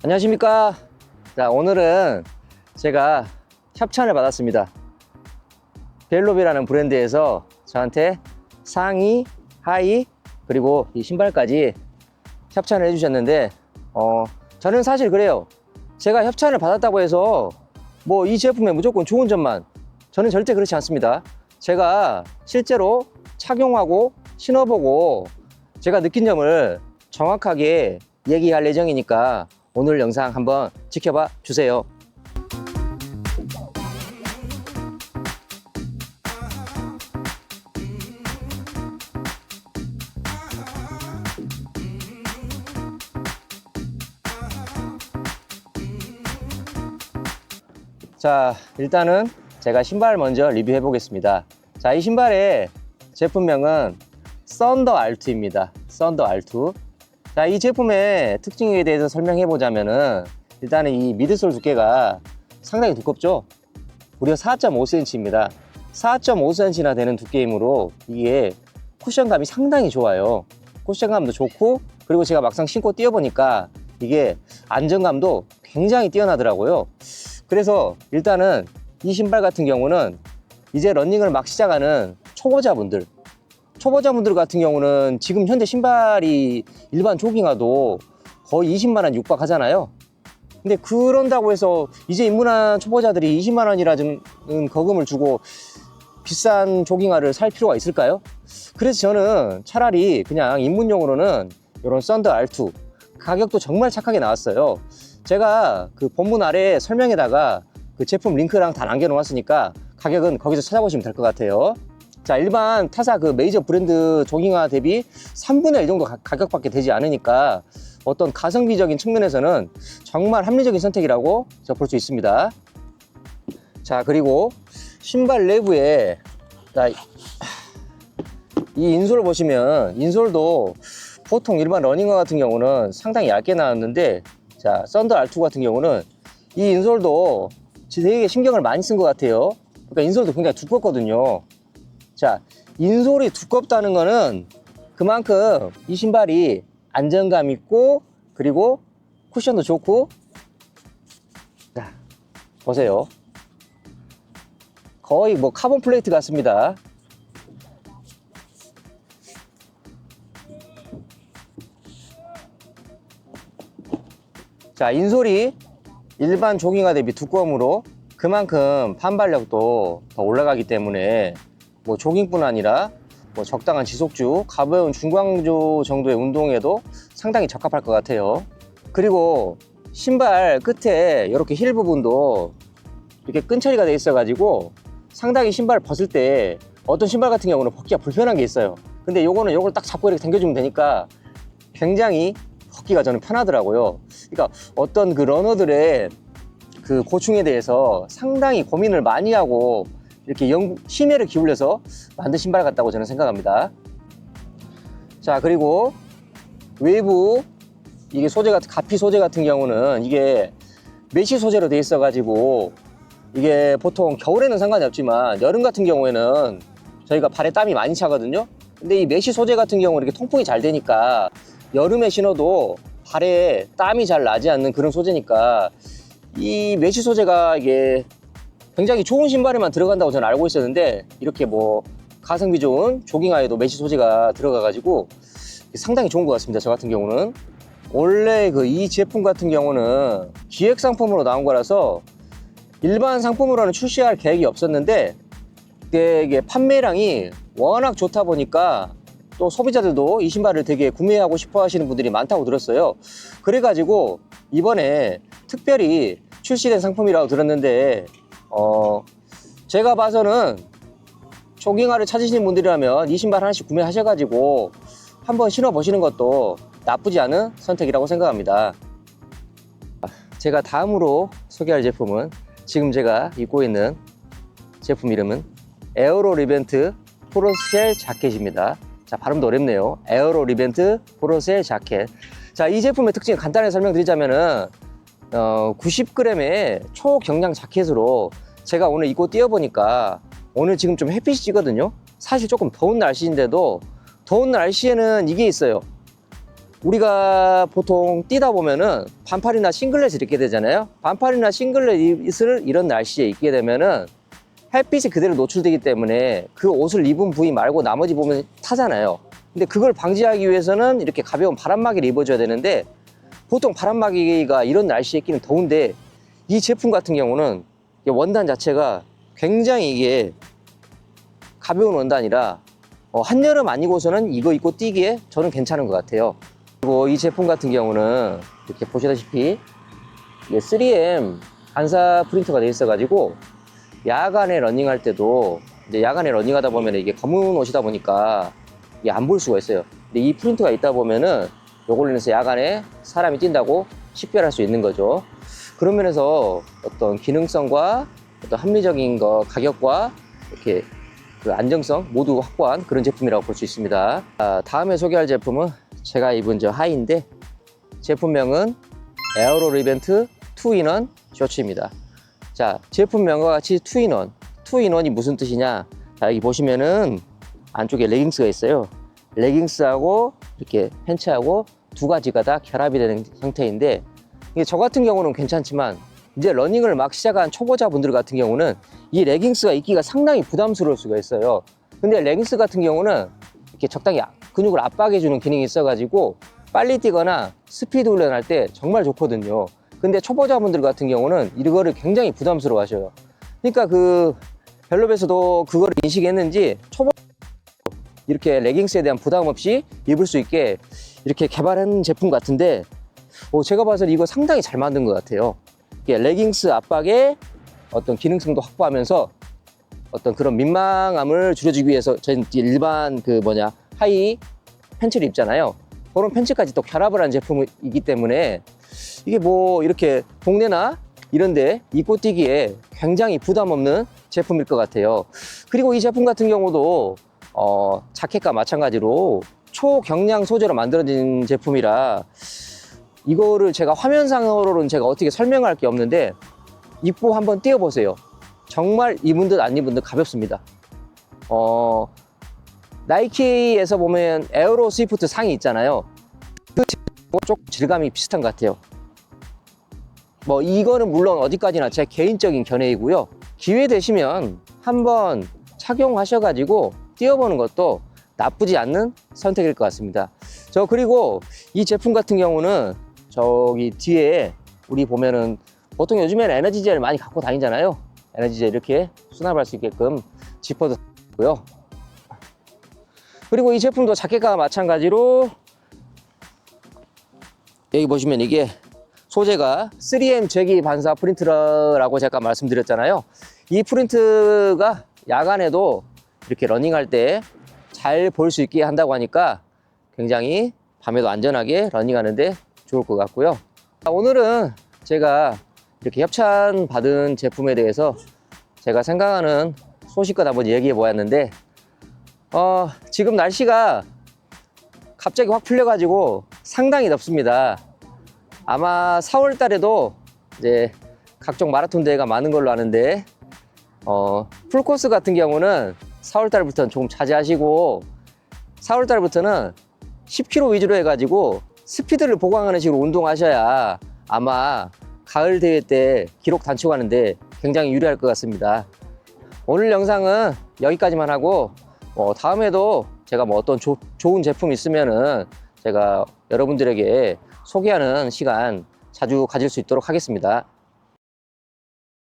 안녕하십니까. 자, 오늘은 제가 협찬을 받았습니다. 벨로비라는 브랜드에서 저한테 상의, 하의, 그리고 이 신발까지 협찬을 해주셨는데, 저는 사실 그래요. 제가 협찬을 받았다고 해서 뭐 이 제품에 무조건 좋은 점만, 저는 절대 그렇지 않습니다. 제가 실제로 착용하고 신어보고 제가 느낀 점을 정확하게 얘기할 예정이니까 오늘 영상 한번 지켜봐 주세요. 자, 일단은 제가 신발 먼저 리뷰해 보겠습니다. 자, 이 신발의 제품명은 썬더 R2입니다. 썬더 R2. 자, 이 제품의 특징에 대해서 설명해 보자면은, 일단은 이 미드솔 두께가 상당히 두껍죠. 무려 4.5cm입니다. 4.5cm나 되는 두께이므로 이게 쿠션감이 상당히 좋아요. 쿠션감도 좋고, 그리고 제가 막상 신고 뛰어보니까 이게 안정감도 굉장히 뛰어나더라고요. 그래서 일단은 이 신발 같은 경우는 이제 러닝을 막 시작하는 초보자분들 같은 경우는 지금 현재 신발이 일반 조깅화도 거의 20만원 육박하잖아요. 근데 그런다고 해서 이제 입문한 초보자들이 20만원이라는 거금을 주고 비싼 조깅화를 살 필요가 있을까요? 그래서 저는 차라리 그냥 입문용으로는 이런 썬더 R2, 가격도 정말 착하게 나왔어요. 제가 그 본문 아래 설명에다가 그 제품 링크랑 다 남겨 놓았으니까 가격은 거기서 찾아보시면 될 것 같아요. 자, 일반 타사 그 메이저 브랜드 조깅화 대비 3분의 1 정도 가격밖에 되지 않으니까 어떤 가성비적인 측면에서는 정말 합리적인 선택이라고 볼 수 있습니다. 자, 그리고 신발 내부에 이 인솔 보시면, 인솔도 보통 일반 러닝화 같은 경우는 상당히 얇게 나왔는데, 자, 썬더 R2 같은 경우는 이 인솔도 되게 신경을 많이 쓴 것 같아요. 그러니까 인솔도 굉장히 두껍거든요. 자, 인솔이 두껍다는 거는 그만큼 이 신발이 안정감 있고, 그리고 쿠션도 좋고. 자, 보세요. 거의 뭐 카본 플레이트 같습니다. 자, 인솔이 일반 조깅화 대비 두꺼움으로 그만큼 반발력도 더 올라가기 때문에 뭐 조깅뿐 아니라 뭐 적당한 지속주, 가벼운 중강도 정도의 운동에도 상당히 적합할 것 같아요. 그리고 신발 끝에 이렇게 힐 부분도 이렇게 끈 처리가 돼 있어 가지고 상당히 신발 벗을 때 어떤 신발 같은 경우는 벗기가 불편한 게 있어요. 근데 요걸 딱 잡고 이렇게 당겨주면 되니까 굉장히 벗기가 저는 편하더라고요. 그러니까 어떤 그 러너들의 그 고충에 대해서 상당히 고민을 많이 하고 이렇게 심혈을 기울여서 만든 신발 같다고 저는 생각합니다. 자, 그리고 외부 이게 가피 소재 같은 경우는 이게 메쉬 소재로 돼 있어 가지고 이게 보통 겨울에는 상관이 없지만 여름 같은 경우에는 저희가 발에 땀이 많이 차거든요. 근데 이 메쉬 소재 같은 경우는 이렇게 통풍이 잘 되니까 여름에 신어도 발에 땀이 잘 나지 않는 그런 소재니까 이 메쉬 소재가 이게 굉장히 좋은 신발에만 들어간다고 저는 알고 있었는데, 이렇게 뭐 가성비 좋은 조깅화에도 메쉬 소재가 들어가 가지고 상당히 좋은 것 같습니다. 저 같은 경우는 원래 이 제품 같은 경우는 기획 상품으로 나온 거라서 일반 상품으로는 출시할 계획이 없었는데, 이게 판매량이 워낙 좋다 보니까 또 소비자들도 이 신발을 되게 구매하고 싶어 하시는 분들이 많다고 들었어요. 그래가지고 이번에 특별히 출시된 상품이라고 들었는데, 제가 봐서는 조깅화를 찾으시는 분들이라면 이 신발 하나씩 구매하셔가지고 한번 신어보시는 것도 나쁘지 않은 선택이라고 생각합니다. 제가 다음으로 소개할 제품은 지금 제가 입고 있는 제품 이름은 에어로 리벤트 프로셀 자켓입니다. 자, 발음도 어렵네요. 에어로 리벤트 프로셀 자켓. 자, 이 제품의 특징 간단하게 설명드리자면은 90g의 초경량 자켓으로 제가 오늘 입고 뛰어보니까, 오늘 지금 좀 햇빛이 찌거든요. 사실 조금 더운 날씨인데도 더운 날씨에는 이게 있어요. 우리가 보통 뛰다 보면은 반팔이나 싱글렛을 입게 되잖아요. 반팔이나 싱글렛을 이런 날씨에 입게 되면은 햇빛이 그대로 노출되기 때문에 그 옷을 입은 부위 말고 나머지 보면 타잖아요. 근데 그걸 방지하기 위해서는 이렇게 가벼운 바람막이를 입어줘야 되는데, 보통 바람막이가 이런 날씨에 끼는 더운데, 이 제품 같은 경우는 원단 자체가 굉장히 이게 가벼운 원단이라 한여름 아니고서는 이거 입고 뛰기에 저는 괜찮은 것 같아요. 그리고 이 제품 같은 경우는 이렇게 보시다시피 이게 3M 반사 프린터가 되어 있어 가지고 야간에 러닝할 때도, 이제 야간에 러닝하다 보면 이게 검은 옷이다 보니까 이게 안 볼 수가 있어요. 근데 이 프린터가 있다 보면은 요걸로 인해서 야간에 사람이 뛴다고 식별할 수 있는 거죠. 그런 면에서 어떤 기능성과 어떤 합리적인 가격과 이렇게 그 안정성 모두 확보한 그런 제품이라고 볼 수 있습니다. 다음에 소개할 제품은 제가 입은 저 하의인데, 제품명은 에어로 리벤트 2인원 셔츠입니다. 자, 제품명과 같이 2인원. 2인원이 무슨 뜻이냐? 자, 여기 보시면은 안쪽에 레깅스가 있어요. 레깅스하고 이렇게 팬츠하고 두 가지가 다 결합이 되는 형태인데, 이게 저 같은 경우는 괜찮지만 이제 러닝을 막 시작한 초보자분들 같은 경우는 이 레깅스가 입기가 상당히 부담스러울 수가 있어요. 근데 레깅스 같은 경우는 이렇게 적당히 근육을 압박해주는 기능이 있어가지고 빨리 뛰거나 스피드 훈련할 때 정말 좋거든요. 근데 초보자분들 같은 경우는 이거를 굉장히 부담스러워 하셔요. 그러니까 그 벨롭에서도 그거를 인식했는지 이렇게 레깅스에 대한 부담 없이 입을 수 있게 이렇게 개발한 제품 같은데, 제가 봐서 이거 상당히 잘 만든 것 같아요. 레깅스 압박에 어떤 기능성도 확보하면서 어떤 그런 민망함을 줄여주기 위해서 저희는 일반 하의 팬츠를 입잖아요. 그런 팬츠까지 또 결합을 한 제품이기 때문에 이게 뭐 이렇게 동네나 이런데 입고 뛰기에 굉장히 부담 없는 제품일 것 같아요. 그리고 이 제품 같은 경우도 자켓과 마찬가지로 초경량 소재로 만들어진 제품이라, 이거를 제가 화면상으로는 제가 어떻게 설명할 게 없는데 입고 한번 뛰어보세요. 정말 입은 듯 안 입은 듯 가볍습니다. 나이키에서 보면 에어로 스위프트 상이 있잖아요. 그 질감이 비슷한 것 같아요. 뭐 이거는 물론 어디까지나 제 개인적인 견해이고요. 기회 되시면 한번 착용하셔가지고 뛰어보는 것도 나쁘지 않는 선택일 것 같습니다. 그리고 이 제품 같은 경우는 저기 뒤에 우리 보면은 보통 요즘에는 에너지젤 많이 갖고 다니잖아요. 에너지젤 이렇게 수납할 수 있게끔 지퍼도 있고요. 그리고 이 제품도 자켓과 마찬가지로 여기 보시면 이게 소재가 3M 제기 반사 프린트라고 제가 말씀드렸잖아요. 이 프린트가 야간에도 이렇게 러닝할 때 잘 볼 수 있게 한다고 하니까 굉장히 밤에도 안전하게 러닝하는데 좋을 것 같고요. 오늘은 제가 이렇게 협찬 받은 제품에 대해서 제가 생각하는 소식껏 한번 얘기해 보았는데, 지금 날씨가 갑자기 확 풀려가지고 상당히 덥습니다. 아마 4월 달에도 이제 각종 마라톤 대회가 많은 걸로 아는데, 풀코스 같은 경우는 4월 달부터는 조금 자제하시고, 4월 달부터는 10km 위주로 해가지고 스피드를 보강하는 식으로 운동하셔야 아마 가을 대회 때 기록 단축하는데 굉장히 유리할 것 같습니다. 오늘 영상은 여기까지만 하고, 다음에도 제가 뭐 어떤 좋은 제품 있으면은 제가 여러분들에게 소개하는 시간 자주 가질 수 있도록 하겠습니다.